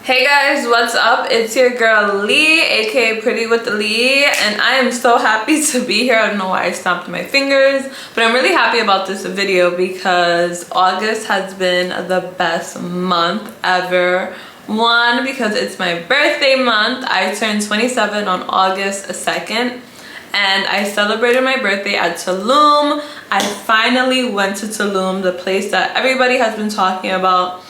Hey guys, what's up? It's your girl Lee, aka Pretty with Lee, and I am so happy to be here. I don't know why I snapped my fingers, but I'm really happy about this video because August has been the best month ever. One, because it's my birthday month. I turned 27 on August 2nd, and I celebrated my birthday at Tulum. I finally went to Tulum, the place that everybody has been talking about.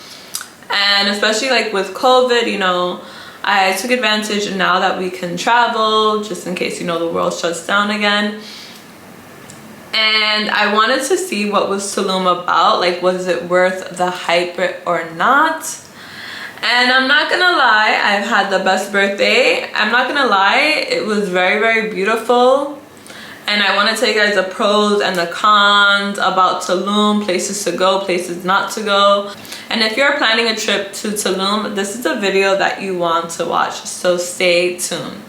And especially like with COVID, you know, I took advantage now that we can travel, just in case, you know, the world shuts down again. And I wanted to see what was Tulum about, like was it worth the hype or not. And I'm not gonna lie, I've had the best birthday. I'm not gonna lie, it was very, very beautiful. And I want to tell you guys the pros and the cons about Tulum, places to go, places not to go. And if you're planning a trip to Tulum, this is a video that you want to watch, so stay tuned.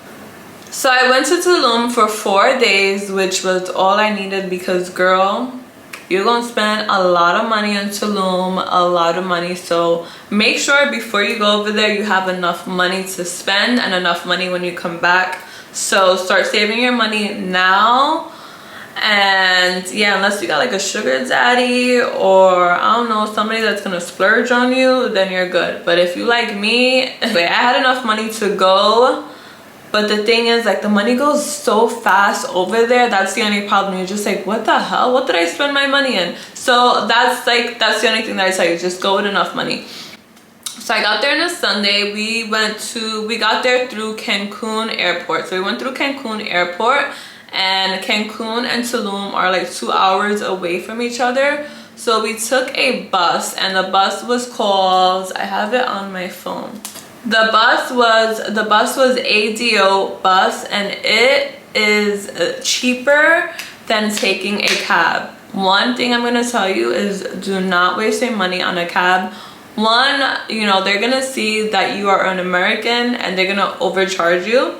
So I went to Tulum for 4 days, which was all I needed because, girl, you're going to spend a lot of money in Tulum, a lot of money. So make sure before you go over there, you have enough money to spend and enough money when you come back. So start saving your money now. And yeah, unless you got like a sugar daddy or I don't know, somebody that's gonna splurge on you, then you're good. But if you like me, I had enough money to go, but the thing is, like, the money goes so fast over there. That's the only problem. You're just like, what the hell, what did I spend my money in? So that's the only thing that I tell you, just go with enough money. So I got there on a Sunday. We got there through Cancun airport. So we went through Cancun airport, and Cancun and Tulum are like 2 hours away from each other. So we took a bus, and the bus was called, I have it on my phone. The bus was ADO bus, and it is cheaper than taking a cab. One thing I'm gonna tell you is do not waste your money on a cab. One, you know, they're gonna see that you are an American and they're gonna overcharge you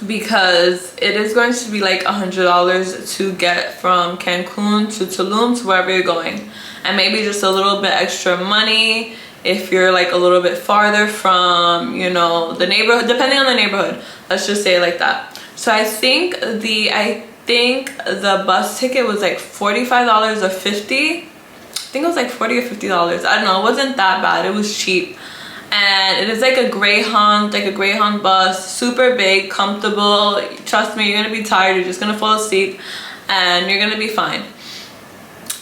because it is going to be like $100 to get from Cancun to Tulum to wherever you're going, and maybe just a little bit extra money if you're like a little bit farther from, you know, the neighborhood, depending on the neighborhood. Let's just say it like that. So I think the bus ticket was like $45 or $50. I think it was like $40 or $50. I don't know, it wasn't that bad, it was cheap. And it is like a Greyhound bus, super big, comfortable. Trust me, you're gonna be tired, you're just gonna fall asleep and you're gonna be fine.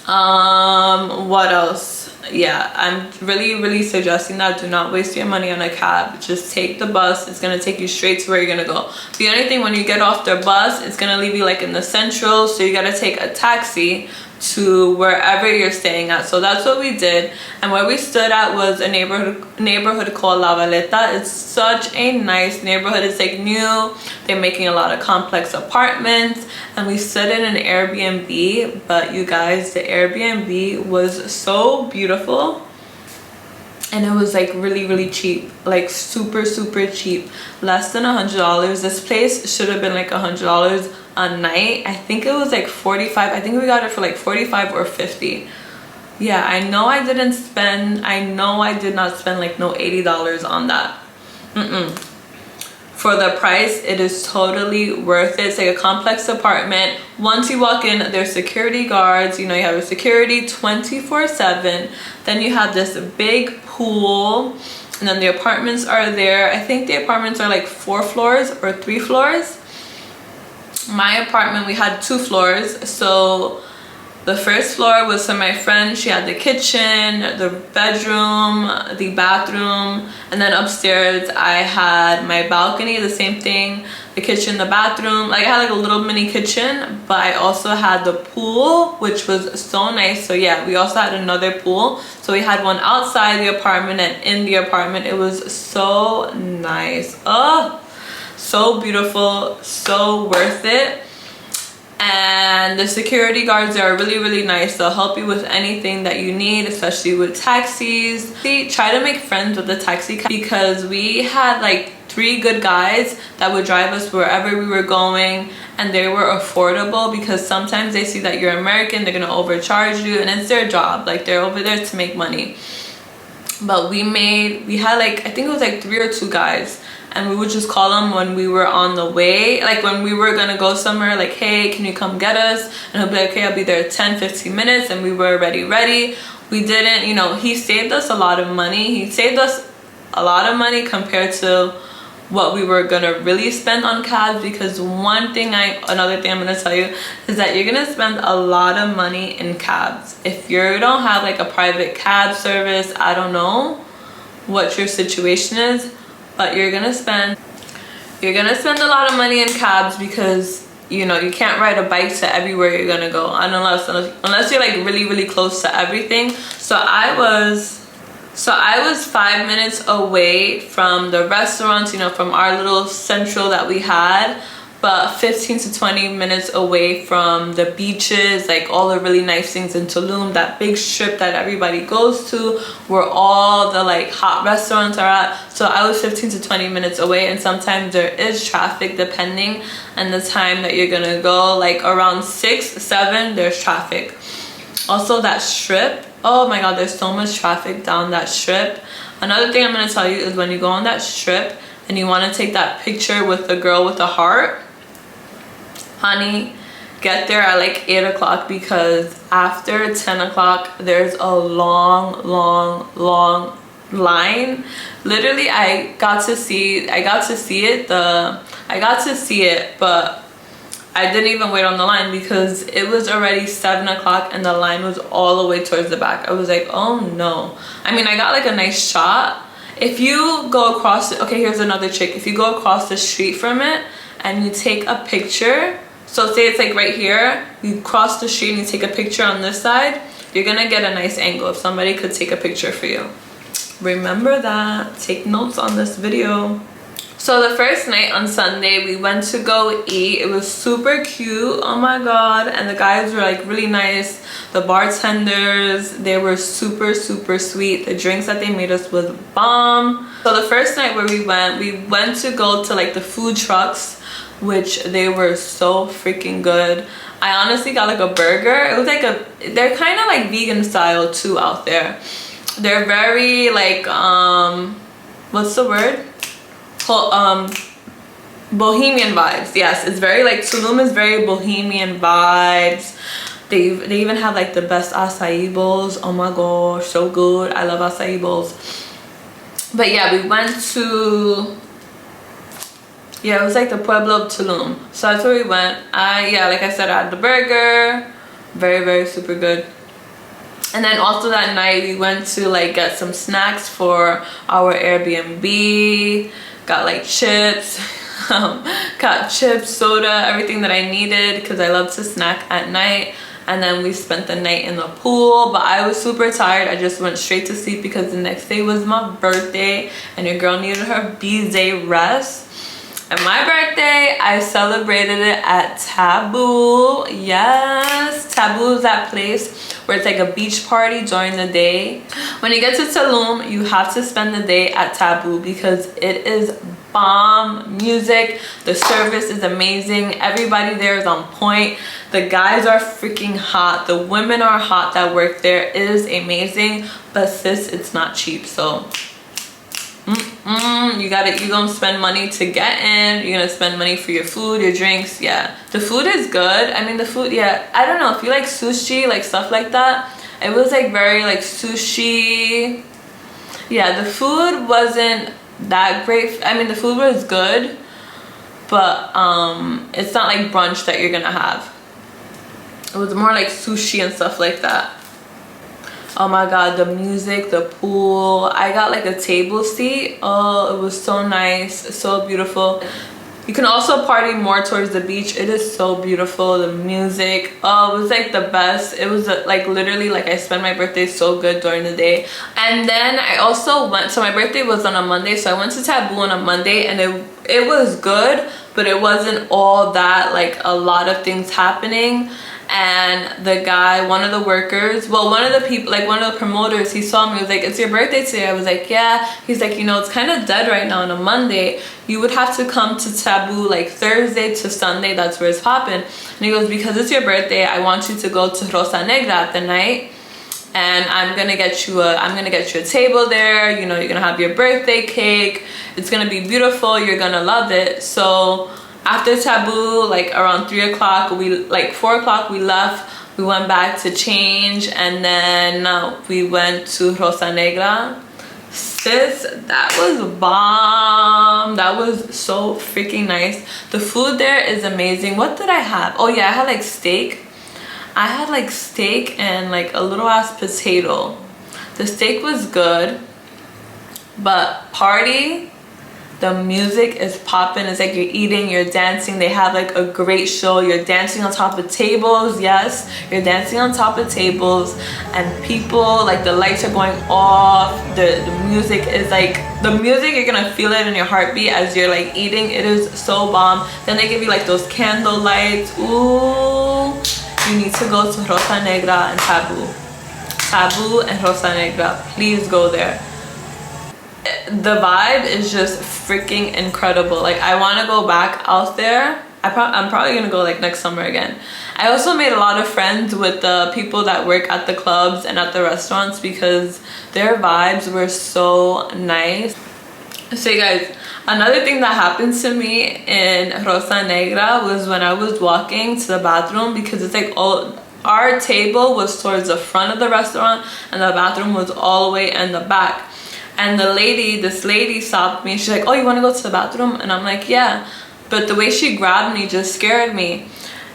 What else? Yeah, I'm really suggesting that do not waste your money on a cab. Just take the bus. It's gonna take you straight to where you're gonna go. The only thing, when you get off the bus, it's gonna leave you like in the central, so you gotta take a taxi to wherever you're staying at. So that's what we did, and where we stood at was a neighborhood called La Veleta. It's such a nice neighborhood. It's like new, they're making a lot of complex apartments, and we stood in an Airbnb. But you guys, the Airbnb was so beautiful, and it was like really cheap, like super cheap, less than $100. This place should have been like $100 a night. I think it was like 45. I think we got it for like 45 or 50. Yeah, I know I did not spend like no $80 on that. For the price, it is totally worth it. It's like a complex apartment. Once you walk in, there's security guards. You know, you have a security 24/7. Then you have this big pool, and then the apartments are there. I think the apartments are like 4 floors or 3 floors. My apartment, we had 2 floors. So the first floor was for my friend. She had the kitchen, the bedroom, the bathroom, and then upstairs I had my balcony, the same thing, the kitchen, the bathroom. Like, I had like a little mini kitchen, but I also had the pool, which was so nice. So yeah, we also had another pool. So we had one outside the apartment and in the apartment. It was so nice. Oh, so beautiful, so worth it. And the security guards are really nice. They'll help you with anything that you need, especially with taxis. Try to make friends with the taxi, because we had like 3 good guys that would drive us wherever we were going, and they were affordable, because sometimes they see that you're American, they're gonna overcharge you, and it's their job. Like, they're over there to make money. But we had like, I think it was like 3 or 2 guys, and we would just call them when we were on the way, like when we were gonna go somewhere, like, hey, can you come get us? And he'll be like, okay, I'll be there 10-15 minutes, and we were already ready. We didn't, you know, he saved us a lot of money. He saved us a lot of money compared to what we were gonna really spend on cabs, because another thing I'm gonna tell you is that you're gonna spend a lot of money in cabs. If you don't have like a private cab service, I don't know what your situation is, but you're gonna spend a lot of money in cabs, because you know you can't ride a bike to everywhere you're gonna go, unless you're like really close to everything. So I was 5 minutes away from the restaurants, you know, from our little central that we had, but 15 to 20 minutes away from the beaches, like all the really nice things in Tulum, that big strip that everybody goes to, where all the like hot restaurants are at. So I was 15 to 20 minutes away, and sometimes there is traffic depending on the time that you're gonna go. Like around 6, 7, there's traffic. Also that strip, oh my god, there's so much traffic down that strip. Another thing I'm going to tell you is when you go on that strip and you want to take that picture with the girl with the heart, honey, get there at like 8 o'clock, because after 10 o'clock there's a long line. Literally I got to see it, but I didn't even wait on the line because it was already 7 o'clock and the line was all the way towards the back. I was like, oh no. I mean, I got like a nice shot. If you go across, okay, here's another trick. If you go across the street from it and you take a picture, so say it's like right here, you cross the street and you take a picture on this side, you're gonna get a nice angle if somebody could take a picture for you. Remember that. Take notes on this video. So the first night on Sunday, we went to go eat. It was super cute, oh my god, and the guys were like really nice. The bartenders, they were super sweet. The drinks that they made us was bomb. So the first night where we went to go to like the food trucks, which they were so freaking good. I honestly got like a burger. It was like they're kind of like vegan style too out there. They're very like what's the word? Bohemian vibes. Yes, it's very like, Tulum is very bohemian vibes. They even have like the best acai bowls. Oh my gosh, so good. I love acai bowls. But yeah, we went to, yeah, it was like the Pueblo of Tulum. So that's where we went. Yeah, like I said, I had the burger. Very super good. And then also that night we went to like get some snacks for our Airbnb. Got like chips, got chips, soda, everything that I needed, because I love to snack at night. And then we spent the night in the pool, but I was super tired. I just went straight to sleep because the next day was my birthday and your girl needed her BDAY rest. And my birthday, I celebrated it at TABOO. Yes, TABOO is that place where it's like a beach party during the day. When you get to Tulum, you have to spend the day at TABOO because it is bomb music. The service is amazing. Everybody there is on point. The guys are freaking hot. The women are hot that work there. It is amazing, but sis, it's not cheap. So you're gonna spend money to get in. You're gonna spend money for your food, your drinks. Yeah, the food is good. I mean, the food, yeah, I don't know if you like sushi, like stuff like that. It was like very like sushi. Yeah, the food wasn't that great. I mean, the food was good, but it's not like brunch that you're gonna have. It was more like sushi and stuff like that. Oh my god, the music, the pool. I got like a table seat. Oh, it was so nice, so beautiful. You can also party more towards the beach. It is so beautiful. The music, oh, it was like the best. It was like literally like I spent my birthday so good during the day. And then I also went, so my birthday was on a Monday, so I went to TABOO on a Monday, and it was good, but it wasn't all that, like a lot of things happening. And the guy, one of the workers, well, one of the people, like one of the promoters, he saw me, he was like, it's your birthday today. I was like, yeah. He's like, you know, it's kind of dead right now on a Monday. You would have to come to TABOO like Thursday to Sunday. That's where it's popping. And he goes, because it's your birthday, I want you to go to Rosa Negra at the night, and I'm gonna get you a table there. You know, you're gonna have your birthday cake. It's gonna be beautiful. You're gonna love it. So after TABOO, like around 3 o'clock, 4 o'clock, we left. We went back to change, and then we went to Rosa Negra. Sis, that was bomb. That was so freaking nice. The food there is amazing. What did I have? Oh yeah, I had like steak. I had like steak and like a little ass potato. The steak was good, but party, the music is popping. It's like you're eating, you're dancing. They have like a great show. You're dancing on top of tables. Yes, you're dancing on top of tables, and people, like the lights are going off. The music is like, the music, you're gonna feel it in your heartbeat as you're like eating. It is so bomb. Then they give you like those candle lights. Ooh, you need to go to Rosa Negra and TABOO and Rosa Negra. Please go there. The vibe is just freaking incredible. Like, I want to go back out there. I'm probably gonna go like next summer again. I also made a lot of friends with the people that work at the clubs and at the restaurants because their vibes were so nice. So you guys, another thing that happened to me in Rosa Negra was when I was walking to the bathroom, because it's like our table was towards the front of the restaurant and the bathroom was all the way in the back. And this lady stopped me. She's like, oh, you want to go to the bathroom? And I'm like, yeah. But the way she grabbed me just scared me.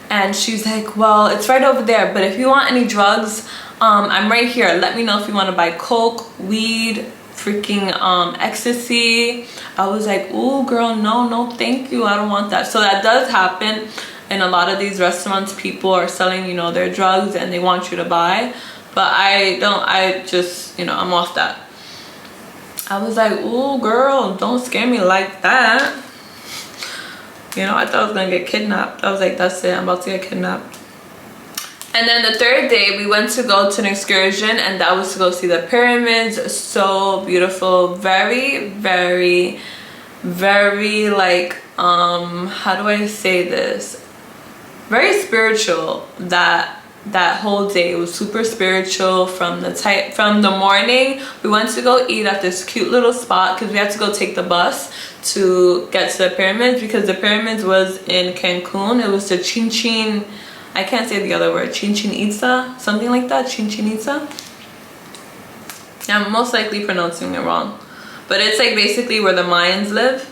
And she's like, well, it's right over there. But if you want any drugs, I'm right here. Let me know if you want to buy coke, weed, freaking ecstasy. I was like, ooh, girl, no, thank you. I don't want that. So that does happen. In a lot of these restaurants, people are selling, you know, their drugs and they want you to buy. But I just, you know, I'm off that. I was like, ooh, girl, don't scare me like that. You know, I thought I was gonna get kidnapped. I was like, that's it, I'm about to get kidnapped. And then the third day, we went to go to an excursion, and that was to go see the pyramids. So beautiful. Very, very, very, like, how do I say this? Very spiritual. That whole day, it was super spiritual. From the morning, we went to go eat at this cute little spot because we had to go take the bus to get to the pyramids, because the pyramids was in Cancun. It was the Chichen, I can't say the other word, Chichen Itza, something like that. Chichen Itza. I'm most likely pronouncing it wrong, but it's like basically where the Mayans live.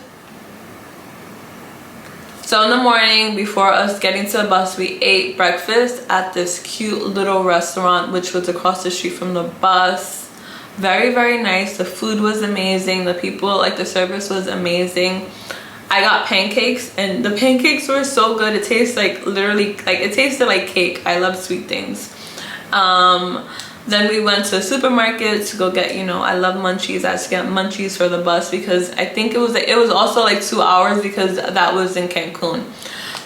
So in the morning, before us getting to the bus, we ate breakfast at this cute little restaurant, which was across the street from the bus. Very, very nice. The food was amazing. The people, like, the service was amazing. I got pancakes, and the pancakes were so good. It tastes like, literally, like, it tasted like cake. I love sweet things. Then we went to the supermarket to go get, you know, I love munchies. I had to get munchies for the bus because I think it was also like 2 hours because that was in Cancun.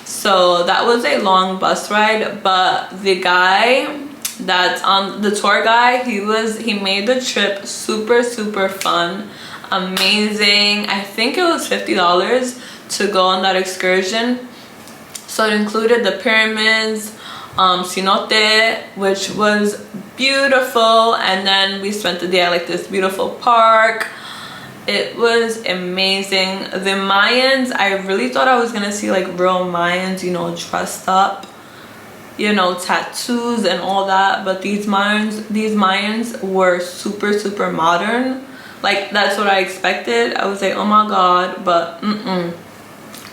So that was a long bus ride, but the guy that's on the tour guy, he made the trip super, super fun, amazing. I think it was $50 to go on that excursion. So it included the pyramids, CENOTES, which was beautiful, and then we spent the day at like this beautiful park. It was amazing. The Mayans, I really thought I was gonna see like real Mayans, you know, dressed up, you know, tattoos and all that, but these Mayans were super, super modern. Like, that's what I expected. I was like, oh my god, but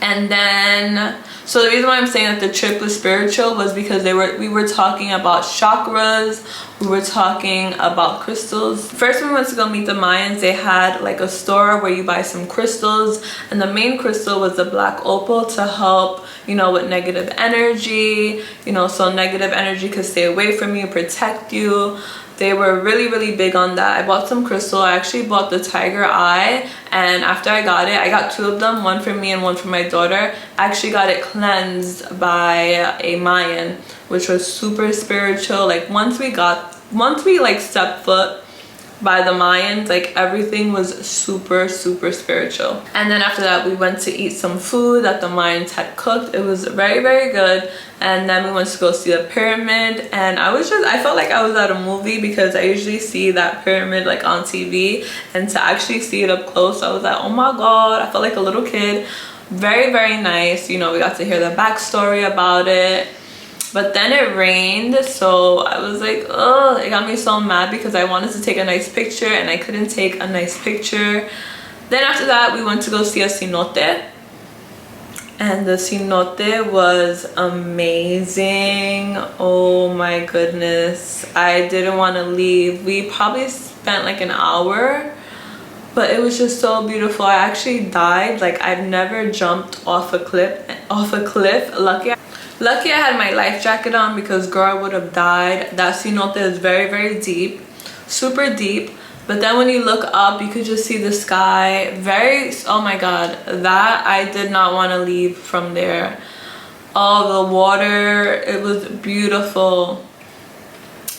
And then, so the reason why I'm saying that the trip was spiritual was because we were talking about chakras, we were talking about crystals. First, we went to go meet the Mayans. They had like a store where you buy some crystals, and the main crystal was the black opal to help, you know, with negative energy, you know, so negative energy could stay away from you, protect you. They were really, really big on that. I bought some crystal. I actually bought the tiger eye, and after I got it, I got 2 of them, one for me and one for my daughter. I actually got it cleansed by a Mayan, which was super spiritual. Like, once we like stepped foot by the Mayans. Like everything was super spiritual. And then after that we went to eat some food that the Mayans had cooked. It was very good. And then we went to go see the pyramid, and I felt like I was at a movie, because I usually see that pyramid like on TV, and to actually see it up close, I was like, oh my god, I felt like a little kid. Very nice. You know, we got to hear the backstory about it. But then it rained, so I was like, oh, it got me so mad, because I wanted to take a nice picture and I couldn't take a nice picture. Then after that we went to go see a cenote, and the cenote was amazing. Oh my goodness, I didn't want to leave. We probably spent like an hour, but it was just so beautiful. I actually died. Like, I've never jumped off a cliff. Lucky I had my life jacket on, because girl, I would have died. That cenote is very deep, super deep. But then when you look up, you could just see the sky. Oh my god, that I did not want to leave from there. Oh, the water, it was beautiful.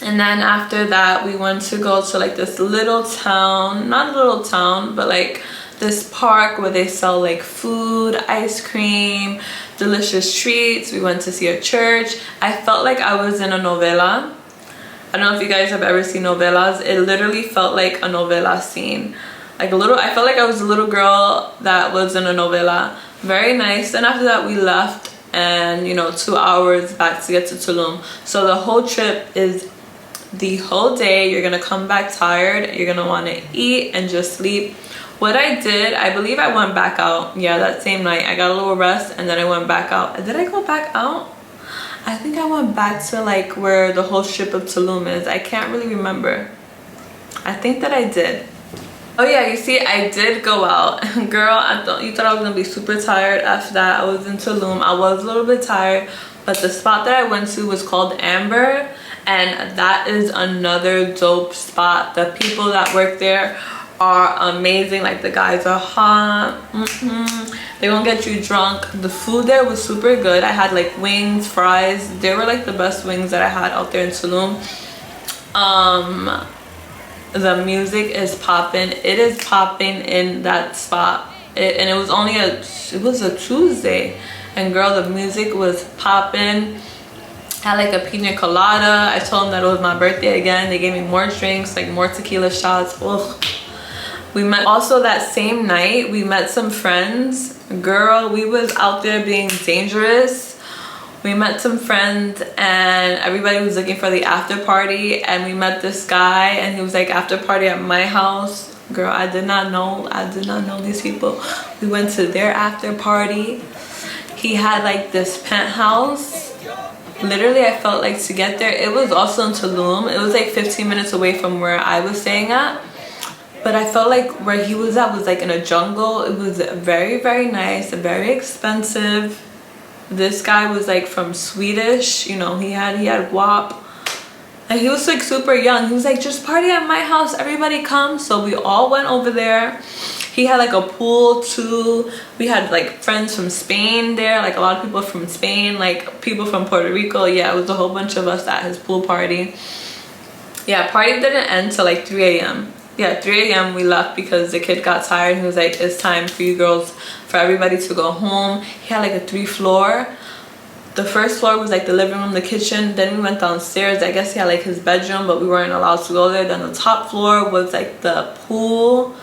And then after that we went to go to like this little town, not a little town, but like this park where they sell like food, ice cream, delicious treats. We went to see a church. I felt like I was in a novela. I don't know if you guys have ever seen novelas. It literally felt like a novela scene. Like I felt like I was a little girl that was in a novela. Very nice. Then after that we left, and you know, 2 hours back to get to Tulum. So the whole trip is the whole day. You're gonna come back tired. You're gonna want to eat and just sleep. What I did, I believe I went back out. Yeah, that same night I got a little rest, and then I went back out. Did I go back out? I think I went back to like where the whole strip of Tulum is. I can't really remember. I think that I did. Oh yeah, you see, I did go out. Girl, you thought I was gonna be super tired after that. I was in Tulum. I was a little bit tired, but the spot that I went to was called Amber, and that is another dope spot. The people that work there are amazing. Like, the guys are hot. They won't get you drunk. The food there was super good. I had like wings, fries. They were like the best wings that I had out there in Tulum. The music is popping. It is popping in that spot. And it was only a Tuesday, and girl, the music was popping. I had like a pina colada. I told them that it was my birthday again. They gave me more drinks, like more tequila shots. Ugh. We met also that same night. We met some friends. Girl, we was out there being dangerous. We met some friends, and everybody was looking for the after party, and we met this guy, and he was like, after party at my house. Girl, I did not know these people. We went to their after party. He had like this penthouse. Literally, I felt like to get there, it was also in Tulum. It was like 15 minutes away from where I was staying at. But I felt like where he was at was like in a jungle. It was very nice, very expensive. This guy was like from Swedish, you know, he had WAP. And he was like super young. He was like, just party at my house, everybody come. So we all went over there. He had like a pool too. We had like friends from Spain there, like a lot of people from Spain, like people from Puerto Rico. Yeah, it was a whole bunch of us at his pool party. Yeah, party didn't end till like 3 a.m. Yeah, 3 a.m. we left because the kid got tired. He was like, it's time for you girls, for everybody to go home. He had like a 3-floor. The first floor was like the living room, the kitchen. Then we went downstairs. I guess he had like his bedroom, but we weren't allowed to go there. Then the top floor was like the pool.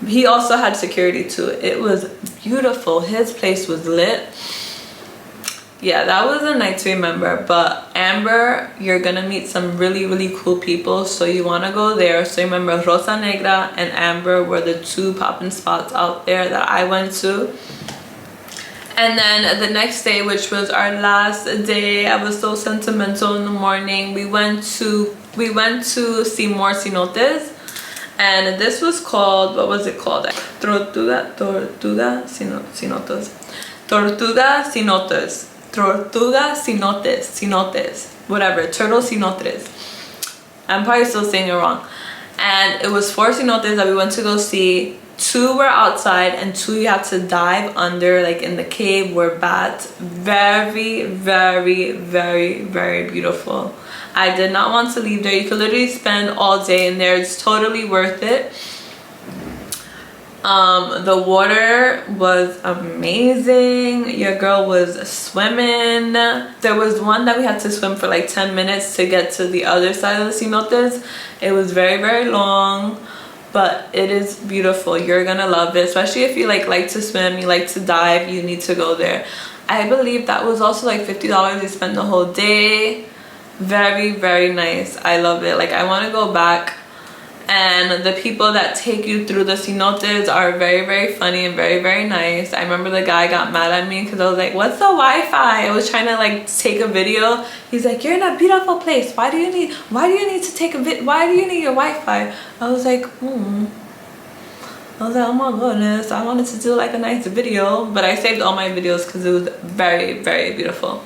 He also had security too. It was beautiful. His place was lit. Yeah, that was a night to remember. But Amber, you're gonna meet some really cool people, so you want to go there. So remember, Rosa, Negra and Amber were the 2 popping spots out there that I went to. And then the next day, which was our last day, I was so sentimental in the morning. We went to see more cenotes, and this was called, what was it called? Tortuga cenotes, whatever, turtle cenotes. I'm probably still saying it wrong. And it was 4 cenotes that we went to go see. 2 were outside and 2 you have to dive under, like in the cave where bats. Very, very, very, very beautiful. I did not want to leave there. You could literally spend all day in there. It's totally worth it. The water was amazing. Your girl was swimming. There was one that we had to swim for like 10 minutes to get to the other side of the cenotes. It was very, very long, but it is beautiful. You're gonna love it, especially if you like to swim, you like to dive. You need to go there. I believe that was also like $50 to spend the whole day. Very, very nice. I love it. Like, I want to go back. And the people that take you through the cenotes are very, very funny and very, very nice. I remember the guy got mad at me because I was like, what's the Wi-Fi? I was trying to like take a video. He's like, you're in a beautiful place. Why do you need to take a vid? Why do you need your Wi-Fi? I was like, I was like, oh my goodness, I wanted to do like a nice video, but I saved all my videos because it was very, very beautiful.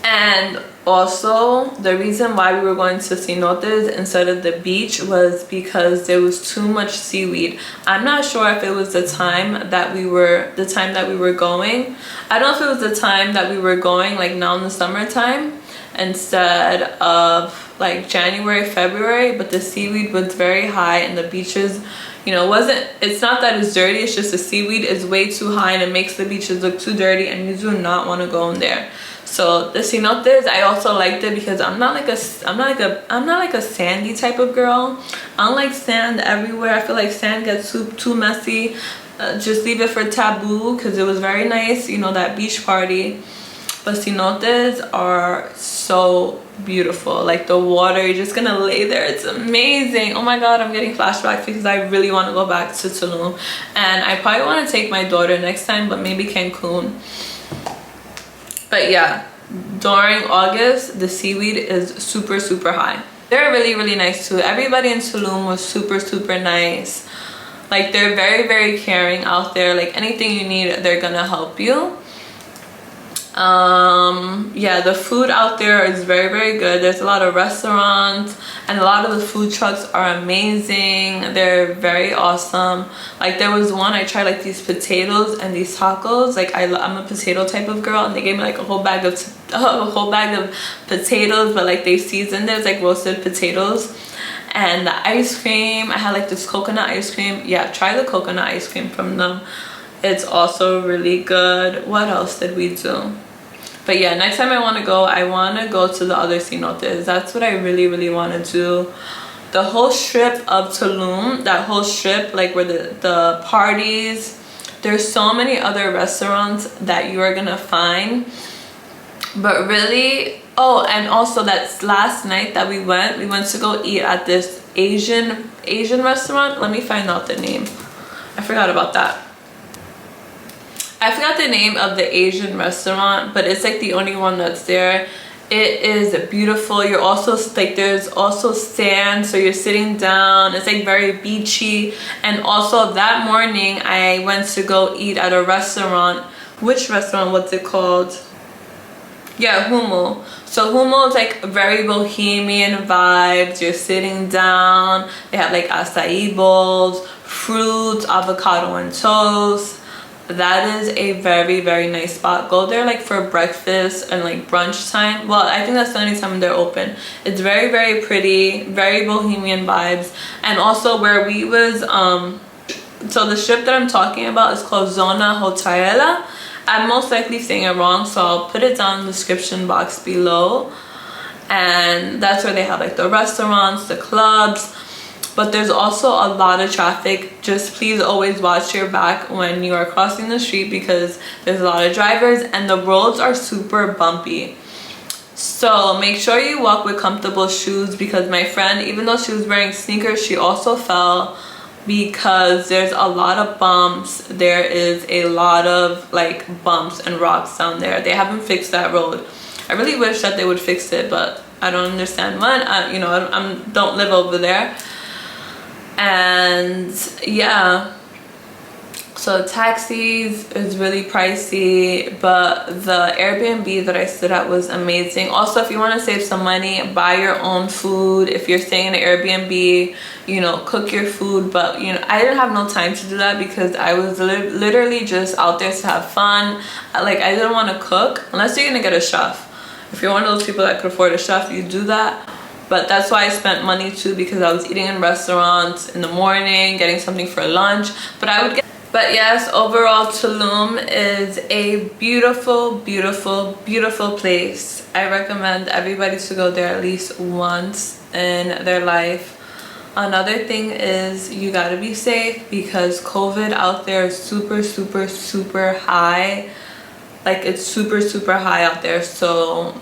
And also, the reason why we were going to cenotes instead of the beach was because there was too much seaweed. I'm not sure if it was the time that we were going. I don't know if it was the time that we were going, like now in the summertime, instead of like January, February, but the seaweed was very high and the beaches, you know, it's not that it's dirty, it's just the seaweed is way too high and it makes the beaches look too dirty and you do not want to go in there. So the cenotes, I also liked it because I'm not like a sandy type of girl. I don't like sand everywhere. I feel like sand gets too messy. Just leave it for TABOO because it was very nice, you know, that beach party. But cenotes are so beautiful. Like the water, you're just gonna lay there. It's amazing. Oh my god, I'm getting flashbacks because I really want to go back to Tulum. And I probably want to take my daughter next time, but maybe Cancun. But yeah, during August, the seaweed is super, super high. They're really, really nice too. Everybody in Tulum was super, super nice. Like, they're very, very caring out there. Like, anything you need, they're gonna help you. Yeah, the food out there is very, very good. There's a lot of restaurants and a lot of the food trucks are amazing. They're very awesome. Like, there was one, I tried like these potatoes and these tacos. Like, I'm a potato type of girl, and they gave me like a whole bag of potatoes, but like they seasoned it. It's like roasted potatoes. And the ice cream, I had like this coconut ice cream. Yeah, try the coconut ice cream from them. It's also really good. What else did we do? But yeah, next time I want to go to the other cenotes. That's what I really, really want to do. The whole strip of Tulum, that whole strip, like where the parties, there's so many other restaurants that you are gonna find. But really, oh, and also that last night that we went to go eat at this Asian restaurant. Let me find out the name. I forgot about that. I forgot the name of the Asian restaurant, but it's like the only one that's there. It is beautiful. You're also like, there's also sand, so you're sitting down. It's like very beachy. And also that morning I went to go eat at a restaurant. Which restaurant? What's it called? Yeah, HUMO. So HUMO is like very bohemian vibes. You're sitting down. They have like acai bowls, fruits, avocado and toast. That is a very, very nice spot. Go there like for breakfast and like brunch time. Well, I think that's the only time they're open. It's very, very pretty, very bohemian vibes. And also where we was, so the strip that I'm talking about is called Zona Hotel. I'm most likely saying it wrong, so I'll put it down in the description box below. And that's where they have like the restaurants, the clubs. But there's also a lot of traffic. Just please always watch your back when you are crossing the street because there's a lot of drivers and the roads are super bumpy. So make sure you walk with comfortable shoes because my friend, even though she was wearing sneakers, she also fell because there's a lot of bumps. There is a lot of like bumps and rocks down there. They haven't fixed that road. I really wish that they would fix it, but I don't understand when. You know, I don't live over there. And yeah, So taxis is really pricey, but the Airbnb that I stood at was amazing. Also, if you want to save some money, buy your own food. If you're staying in an Airbnb, you know, cook your food. But you know, I didn't have no time to do that because I was literally just out there to have fun. Like, I didn't want to cook unless you're gonna get a chef. If you're one of those people that could afford a chef, you do that. But that's why I spent money too, because I was eating in restaurants in the morning, getting something for lunch. But yes, overall, Tulum is a beautiful, beautiful, beautiful place. I recommend everybody to go there at least once in their life. Another thing is you gotta be safe because COVID out there is super, super, super high. Like, it's super, super high out there. So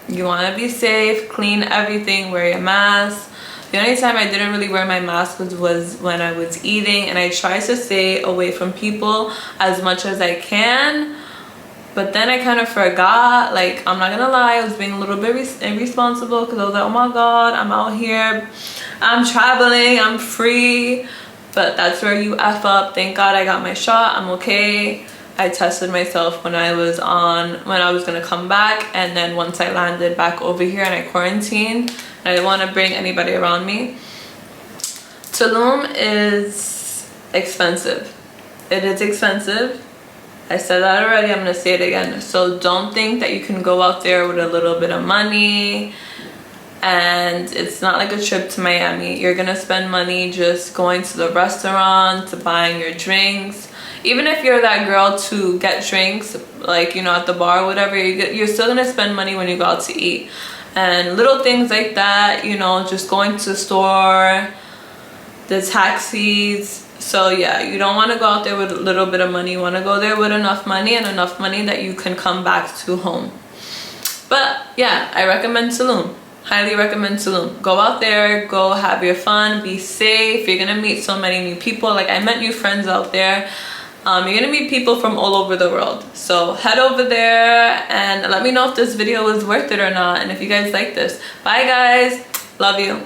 you wanna be safe, clean everything, wear your mask. The only time I didn't really wear my mask was when I was eating, and I try to stay away from people as much as I can. But then I kind of forgot. Like, I'm not gonna lie, I was being a little bit irresponsible because I was like, oh my god, I'm out here, I'm traveling, I'm free. But that's where you F up. Thank God I got my shot, I'm okay. I tested myself when I was gonna come back, and then once I landed back over here and I quarantined. I didn't want to bring anybody around me. Tulum is expensive. It is expensive. I said that already, I'm gonna say it again. So don't think that you can go out there with a little bit of money and it's not like a trip to Miami. You're gonna spend money just going to the restaurant, to buying your drinks. Even if you're that girl to get drinks, like, you know, at the bar or whatever, you're still gonna spend money when you go out to eat. And little things like that, you know, just going to the store, the taxis. So yeah, you don't want to go out there with a little bit of money. You want to go there with enough money, and enough money that you can come back to home. But yeah, I recommend Tulum. Highly recommend Tulum. Go out there, go have your fun, be safe. You're gonna meet so many new people. Like, I met new friends out there. You're gonna meet people from all over the world. So head over there and let me know if this video was worth it or not, and if you guys like this. Bye guys, love you.